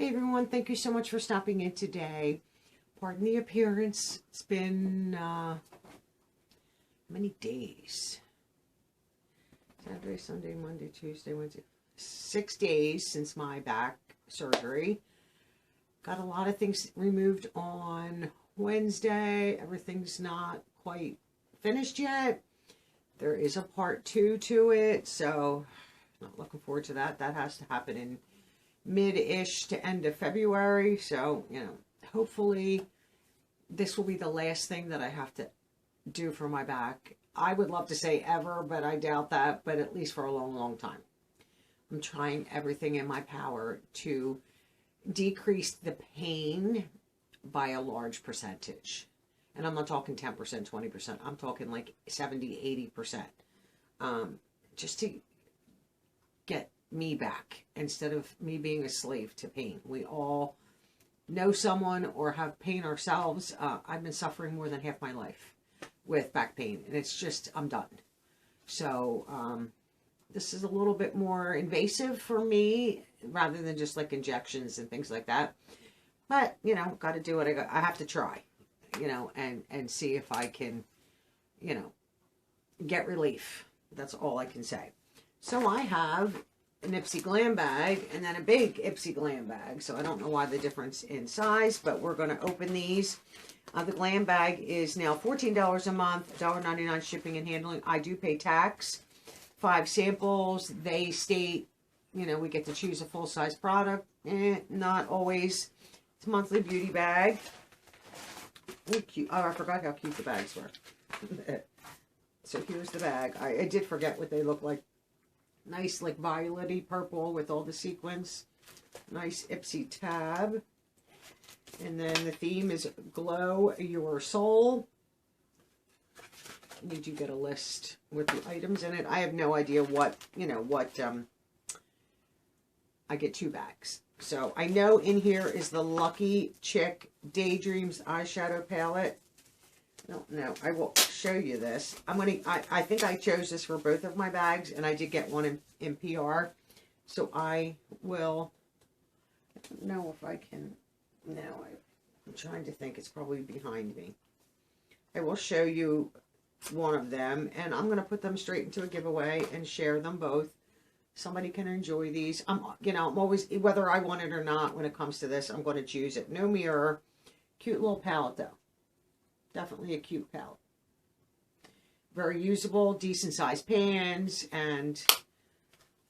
Hey everyone, thank you so much for stopping in today. Pardon the appearance. It's been how many days? Saturday, Sunday, Monday, Tuesday, Wednesday. 6 days since my back surgery. Got a lot of things removed on Wednesday. Everything's not quite finished yet. There is a part 2 to it, so not looking forward to that. That has to happen in mid-ish to end of February, so, you know, hopefully this will be the last thing that I have to do for my back. I would love to say ever, but I doubt that, but at least for a long, long time. I'm trying everything in my power to decrease the pain by a large percentage. And I'm not talking 10%, 20%. I'm talking like 70, 80%. Just to get me back instead of me being a slave to pain. We all know someone or have pain ourselves. I've been suffering more than half my life with back pain, and it's just, I'm done. So this is a little bit more invasive for me rather than just like injections and things like that. But, you know, got to do what I have to try, you know, and see if I can, you know, get relief. That's all I can say. So I have an Ipsy glam bag and then a big Ipsy glam bag. So I don't know why the difference in size, but we're going to open these. The glam bag is now $14 a month, $1.99 shipping and handling. I do pay tax. 5 samples. They state, you know, we get to choose a full-size product. Not always. It's a monthly beauty bag. Oh, cute. Oh, I forgot how cute the bags were. So here's the bag. I did forget what they look like. Nice, like, violet-y purple with all the sequins. Nice Ipsy tab. And then the theme is Glow Your Soul. You do get a list with the items in it. I have no idea what, you know, what, I get 2 bags. So I know in here is the Lucky Chick Daydreams eyeshadow palette. I don't know. I will show you this. I think I chose this for both of my bags, and I did get one in PR. So I will, I don't know if I can, no, I'm trying to think. It's probably behind me. I will show you one of them, and I'm going to put them straight into a giveaway and share them both. Somebody can enjoy these. You know, I'm always, whether I want it or not, when it comes to this, I'm going to choose it. No mirror. Cute little palette, though. Definitely a cute palette. Very usable, decent sized pans, and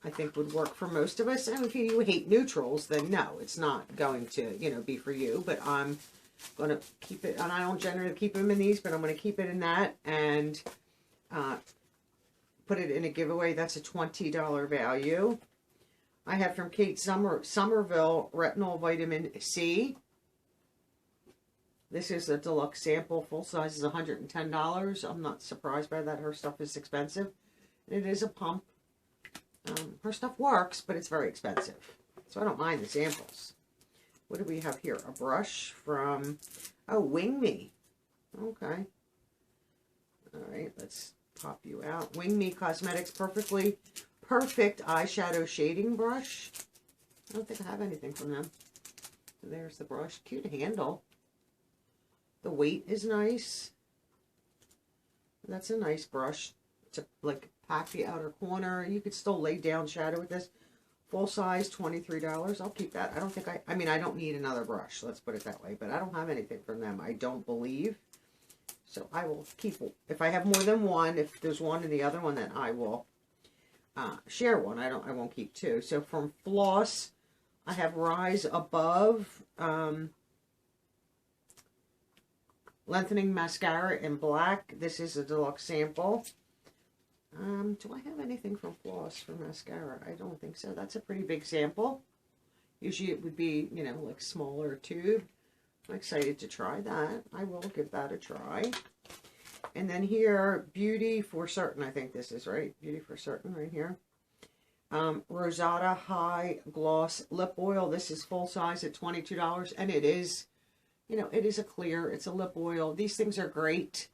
I think would work for most of us. And if you hate neutrals, then no, it's not going to, you know, be for you. But I'm going to keep it, and I don't generally keep them in these, but I'm going to keep it in that and put it in a giveaway. That's a $20 value. I have from Kate Somerville Retinol Vitamin C. This is a deluxe sample. Full size is $110. I'm not surprised by that. Her stuff is expensive. And it is a pump. Her stuff works, but it's very expensive. So I don't mind the samples. What do we have here? A brush from, oh, WingeMe. Okay. All right, let's pop you out. WingeMe Cosmetics Perfect Eyeshadow Shading Brush. I don't think I have anything from them. So there's the brush. Cute handle. The weight is nice. That's a nice brush to like pack the outer corner. You could still lay down shadow with this. Full size, $23. I'll keep that. I don't think I mean, I don't need another brush. Let's put it that way. But I don't have anything from them, I don't believe. So I will keep, if I have more than one, if there's one in the other one, then I will share one. I won't keep 2. So from Floss, I have Rise Above Lengthening Mascara in black. This is a deluxe sample. Do I have anything from Floss for mascara? I don't think so. That's a pretty big sample. Usually it would be, you know, like smaller tube. I'm excited to try that. I will give that a try. And then here, Beauty for Certain. I think this is right. Beauty for Certain right here. Rosata High Gloss Lip Oil. This is full size at $22. And it is, you know, it is a clear. It's a lip oil. These things are great.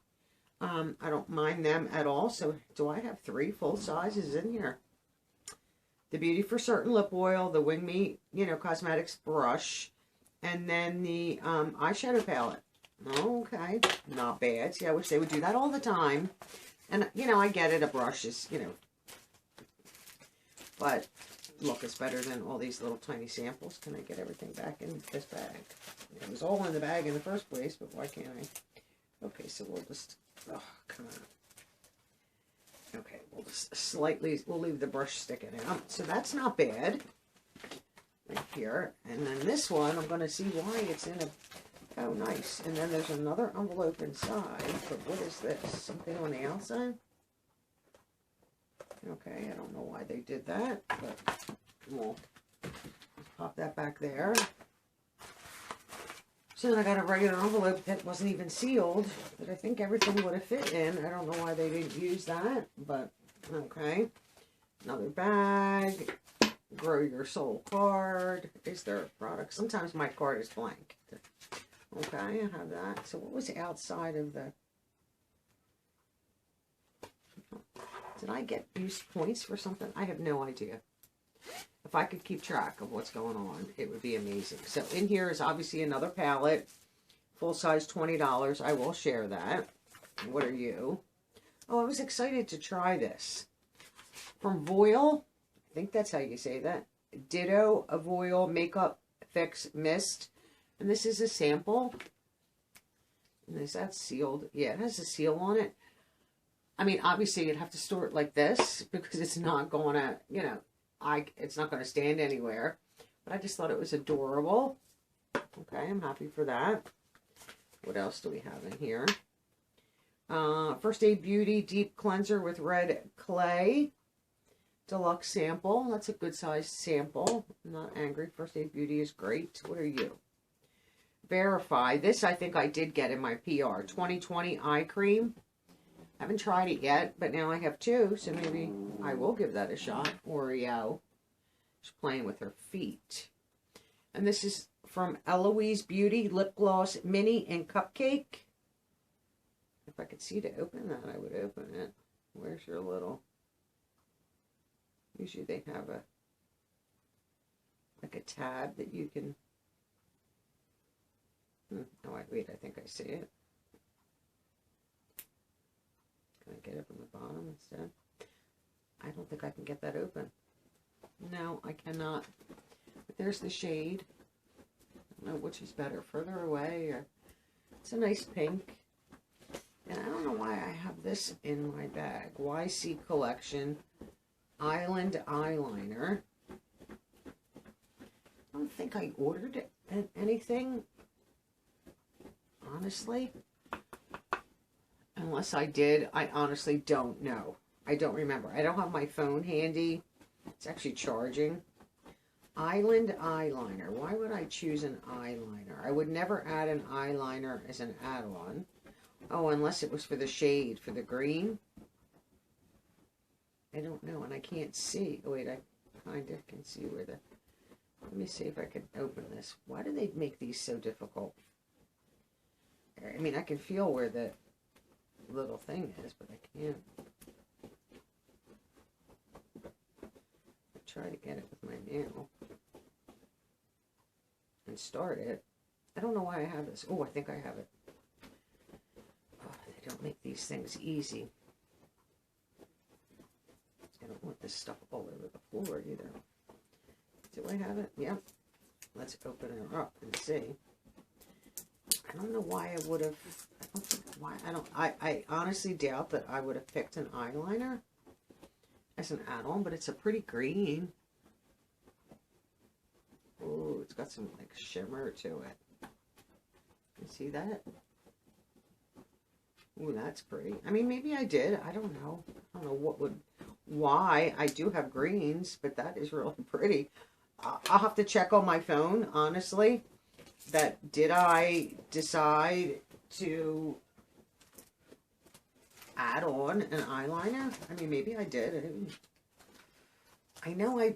I don't mind them at all. So do I have 3 full sizes in here? the Beauty for Certain lip oil, the WingeMe, you know, cosmetics brush, and then the eyeshadow palette. Okay, not bad. See, I wish they would do that all the time. And, you know, I get it, a brush is, you know, but look, it's better than all these little tiny samples. Can I get everything back in this bag? It was all in the bag in the first place, but why can't I? Okay, so we'll just, oh, come on. Okay, we'll just slightly, we'll leave the brush sticking out. So that's not bad. Right here. And then this one, I'm going to see why it's in a, oh, nice. And then there's another envelope inside, but what is this? Something on the outside? Okay, I don't know why they did that, but we'll pop that back there. So then I got a regular envelope that wasn't even sealed, that I think everything would have fit in. I don't know why they didn't use that, but okay. Another bag. Grow Your Soul card. Is there a product? Sometimes my card is blank. Okay, I have that. So what was outside of the... Did I get used points for something? I have no idea. If I could keep track of what's going on, it would be amazing. So in here is obviously another palette. Full size, $20. I will share that. What are you? Oh, I was excited to try this. From Voil. I think that's how you say that. Ditto Avoil Makeup Fix Mist. And this is a sample. And is that sealed? Yeah, it has a seal on it. I mean, obviously, you'd have to store it like this because it's not going to, you know, it's not going to stand anywhere. But I just thought it was adorable. Okay, I'm happy for that. What else do we have in here? First Aid Beauty Deep Cleanser with Red Clay. Deluxe sample. That's a good sized sample. I'm not angry. First Aid Beauty is great. What are you? Verify. This I think I did get in my PR. 2020 eye cream. Haven't tried it yet, but now I have two, so maybe I will give that a shot. Oreo. She's playing with her feet. And this is from Eloise Beauty Lip Gloss Mini and Cupcake. If I could see to open that, I would open it. Where's your little... Usually they have a, like a tab that you can, oh, wait, I think I see it. Can I get it from the bottom instead? I don't think I can get that open. No, I cannot. But there's the shade. I don't know which is better, further away or... It's a nice pink. And I don't know why I have this in my bag. YC Collection Island Eyeliner. I don't think I ordered anything, honestly. Unless I did, I honestly don't know. I don't remember. I don't have my phone handy. It's actually charging. Island Eyeliner. Why would I choose an eyeliner? I would never add an eyeliner as an add-on. Oh, unless it was for the shade, for the green. I don't know, and I can't see. Oh, wait, I kind of can see where the... Let me see if I can open this. Why do they make these so difficult? I mean, I can feel where the little thing is, but I can't. I'll try to get it with my nail. And start it. I don't know why I have this. Oh, I think I have it. Oh, they don't make these things easy. I don't want this stuff all over the floor either. Do I have it? Yep. Let's open her up and see. I don't know why I would have. I don't think why I don't. I honestly doubt that I would have picked an eyeliner as an add-on, but it's a pretty green. Oh, it's got some like shimmer to it. You see that? Ooh, that's pretty. I mean, maybe I did. I don't know. I don't know what would. Why I do have greens, but that is really pretty. I'll have to check on my phone, honestly, that did I decide to add on an eyeliner? I mean, maybe I did. I know I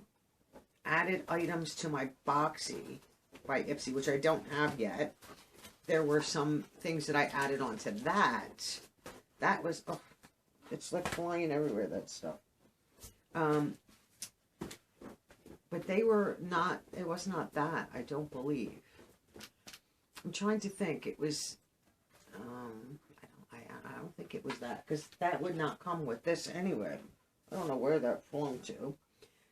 added items to my Boxy by Ipsy, which I don't have yet. There were some things that I added on to that. That was, oh, it's like flying everywhere, that stuff. but they were not, it was not that, I don't believe. I'm trying to think. It was, I don't think it was that, because that would not come with this anyway. I don't know where that flung to.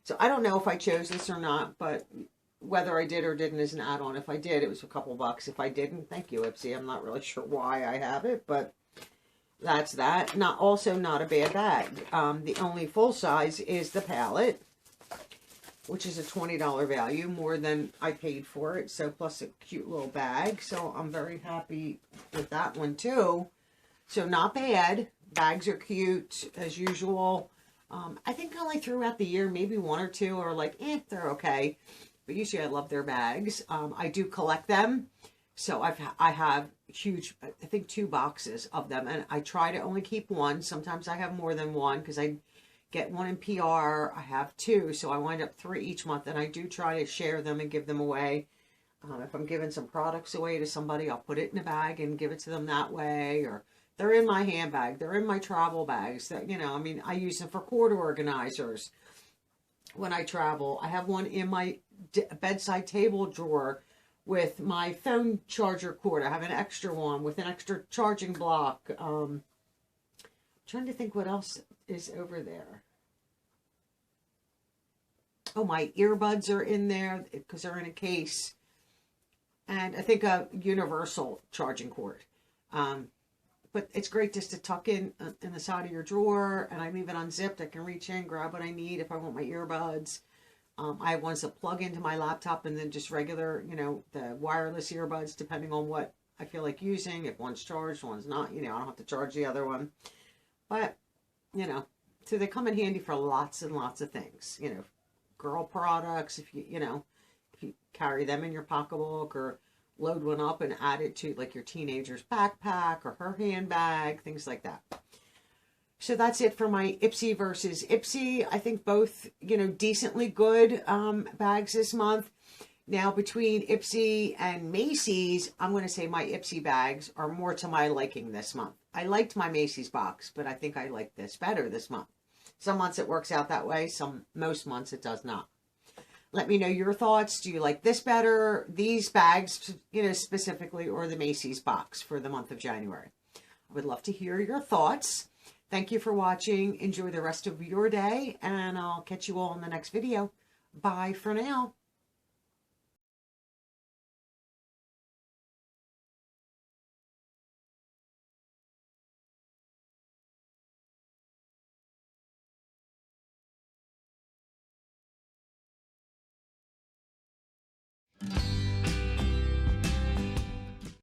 So I don't know if I chose this or not, but whether I did or didn't is an add-on. If I did, it was a couple bucks. If I didn't, thank you, Ipsy. I'm not really sure why I have it, but that's that. Also not a bad bag. The only full size is the palette, which is a $20 value, more than I paid for it. So plus a cute little bag. So I'm very happy with that one too. So not bad. Bags are cute as usual. I think I only throughout the year, maybe one or two are like, they're okay. But usually I love their bags. I do collect them. So I have huge, I think 2 boxes of them. And I try to only keep one. Sometimes I have more than one because I get one in PR. I have 2. So I wind up 3 each month. And I do try to share them and give them away. If I'm giving some products away to somebody, I'll put it in a bag and give it to them that way. Or they're in my handbag. They're in my travel bags. That, you know, I mean, I use them for cord organizers when I travel. I have one in my bedside table drawer with my phone charger cord. I have an extra one with an extra charging block. Trying to think what else is over there. Oh, my earbuds are in there because they're in a case. And I think a universal charging cord. But it's great just to tuck in the side of your drawer, and I leave it unzipped. I can reach in, grab what I need if I want my earbuds. I have ones that plug into my laptop, and then just regular, you know, the wireless earbuds, depending on what I feel like using. If one's charged, one's not, you know, I don't have to charge the other one. But, you know, so they come in handy for lots and lots of things. You know, girl products, if you carry them in your pocketbook, or load one up and add it to like your teenager's backpack or her handbag, things like that. So that's it for my Ipsy versus Ipsy. I think both, you know, decently good bags this month. Now between Ipsy and Macy's, I'm going to say my Ipsy bags are more to my liking this month. I liked my Macy's box, but I think I like this better this month. Some months it works out that way. Most months it does not. Let me know your thoughts. Do you like this better, these bags, you know, specifically, or the Macy's box for the month of January? I would love to hear your thoughts. Thank you for watching. Enjoy the rest of your day, and I'll catch you all in the next video. Bye for now.